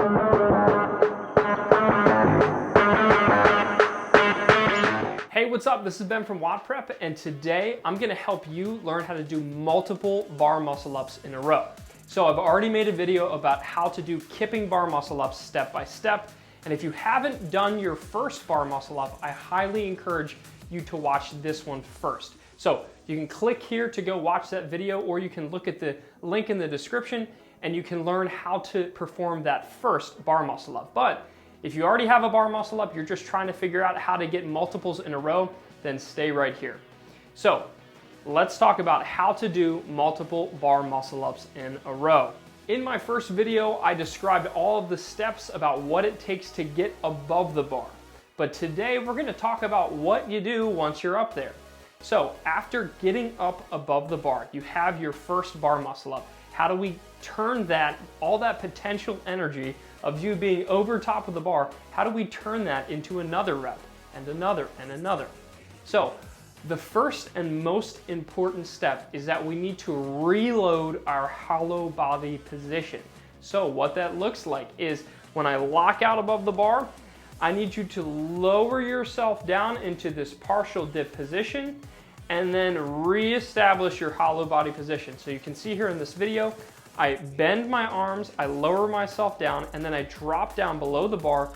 Hey, what's up? This is Ben from WODprep, and today I'm gonna help you learn how to do multiple bar muscle ups in a row. So I've already made a video about how to do kipping bar muscle ups step by step, and if you haven't done your first bar muscle up, I highly encourage you to watch this one first. So you can click here to go watch that video, or you can look at the link in the description and you can learn how to perform that first bar muscle up. But if you already have a bar muscle up, you're just trying to figure out how to get multiples in a row, then stay right here. So let's talk about how to do multiple bar muscle ups in a row. In my first video, I described all of the steps about what it takes to get above the bar. But today we're gonna talk about what you do once you're up there. So after getting up above the bar, you have your first bar muscle up. How do we turn that, all that potential energy of you being over top of the bar, how do we turn that into another rep and another and another? So the first and most important step is that we need to reload our hollow body position. So what that looks like is when I lock out above the bar, I need you to lower yourself down into this partial dip position and then reestablish your hollow body position. So you can see here in this video, I bend my arms, I lower myself down, and then I drop down below the bar,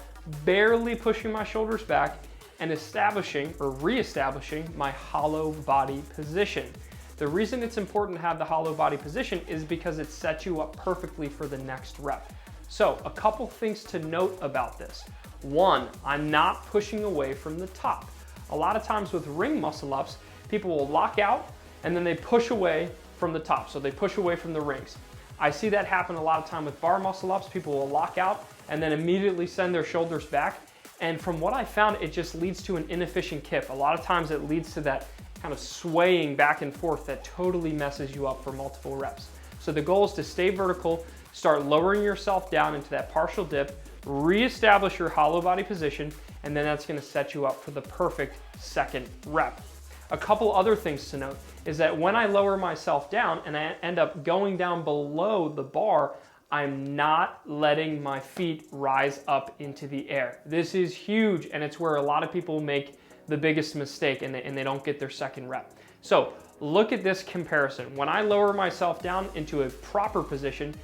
barely pushing my shoulders back and establishing or reestablishing my hollow body position. The reason it's important to have the hollow body position is because it sets you up perfectly for the next rep. So a couple things to note about this. One, I'm not pushing away from the top. A lot of times with ring muscle ups, people will lock out and then they push away from the top. So they push away from the rings. I see that happen a lot of time with bar muscle ups. People will lock out and then immediately send their shoulders back. And from what I found, it just leads to an inefficient kip. A lot of times it leads to that kind of swaying back and forth that totally messes you up for multiple reps. So the goal is to stay vertical, start lowering yourself down into that partial dip, reestablish your hollow body position, and then that's gonna set you up for the perfect second rep. A couple other things to note is that when I lower myself down and I end up going down below the bar, I'm not letting my feet rise up into the air. This is huge, and it's where a lot of people make the biggest mistake and they don't get their second rep. So look at this comparison. When I lower myself down into a proper position,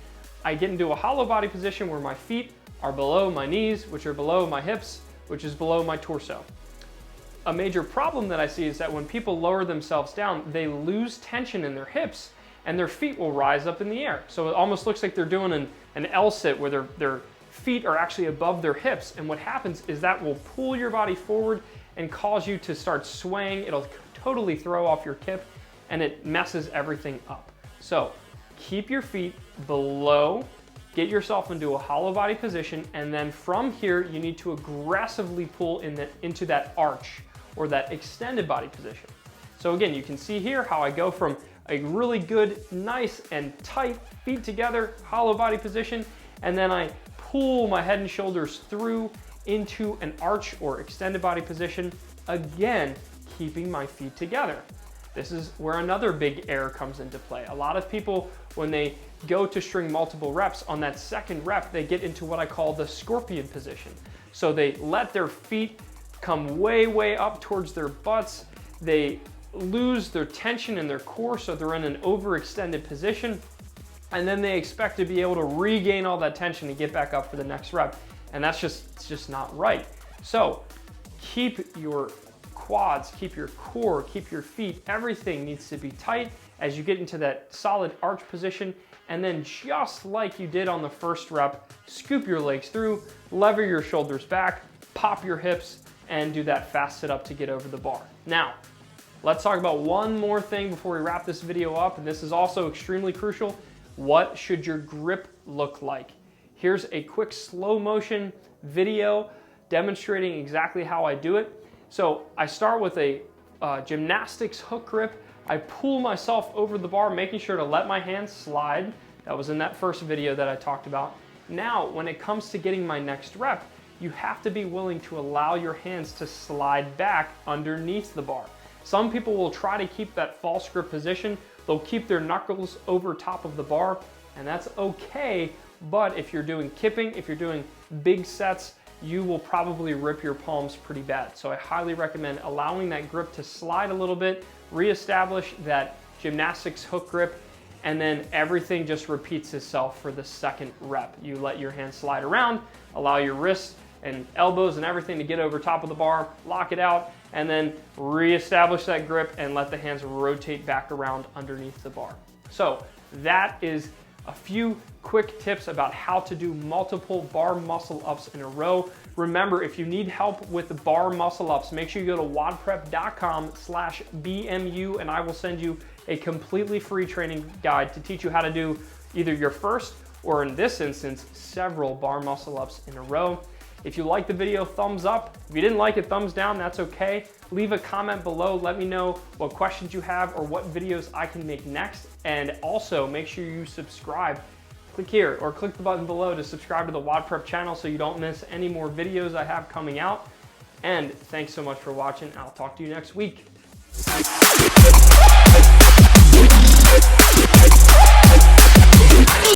I get into a hollow body position where my feet are below my knees, which are below my hips, which is below my torso. A major problem that I see is that when people lower themselves down, they lose tension in their hips and their feet will rise up in the air. So it almost looks like they're doing an L-sit where their feet are actually above their hips. And what happens is that will pull your body forward and cause you to start swaying. It'll totally throw off your kip and it messes everything up. So keep your feet below, get yourself into a hollow body position, and then from here, you need to aggressively pull into that arch or that extended body position. So again, you can see here how I go from a really good, nice and tight feet together, hollow body position, and then I pull my head and shoulders through into an arch or extended body position, again, keeping my feet together. This is where another big error comes into play. A lot of people, when they go to string multiple reps, on that second rep, they get into what I call the scorpion position. So they let their feet come way, way up towards their butts. They lose their tension in their core, so they're in an overextended position. And then they expect to be able to regain all that tension and get back up for the next rep. And that's just not right. So keep your quads, keep your core, keep your feet, everything needs to be tight as you get into that solid arch position. And then just like you did on the first rep, scoop your legs through, lever your shoulders back, pop your hips, and do that fast sit up to get over the bar. Now, let's talk about one more thing before we wrap this video up, and this is also extremely crucial. What should your grip look like? Here's a quick slow motion video demonstrating exactly how I do it. So I start with a gymnastics hook grip. I pull myself over the bar, making sure to let my hands slide. That was in that first video that I talked about. Now, when it comes to getting my next rep, you have to be willing to allow your hands to slide back underneath the bar. Some people will try to keep that false grip position. They'll keep their knuckles over top of the bar, and that's okay, but if you're doing kipping, if you're doing big sets, you will probably rip your palms pretty bad. So I highly recommend allowing that grip to slide a little bit, reestablish that gymnastics hook grip, and then everything just repeats itself for the second rep. You let your hand slide around, allow your wrists and elbows and everything to get over top of the bar, lock it out, and then reestablish that grip and let the hands rotate back around underneath the bar. So that is a few quick tips about how to do multiple bar muscle ups in a row. Remember, if you need help with the bar muscle ups, make sure you go to WODprep.com/BMU and I will send you a completely free training guide to teach you how to do either your first, or in this instance, several bar muscle ups in a row. If you liked the video, thumbs up. If you didn't like it, thumbs down, that's okay. Leave a comment below, let me know what questions you have or what videos I can make next. And also make sure you subscribe. Click here or click the button below to subscribe to the WODprep channel so you don't miss any more videos I have coming out. And thanks so much for watching. I'll talk to you next week.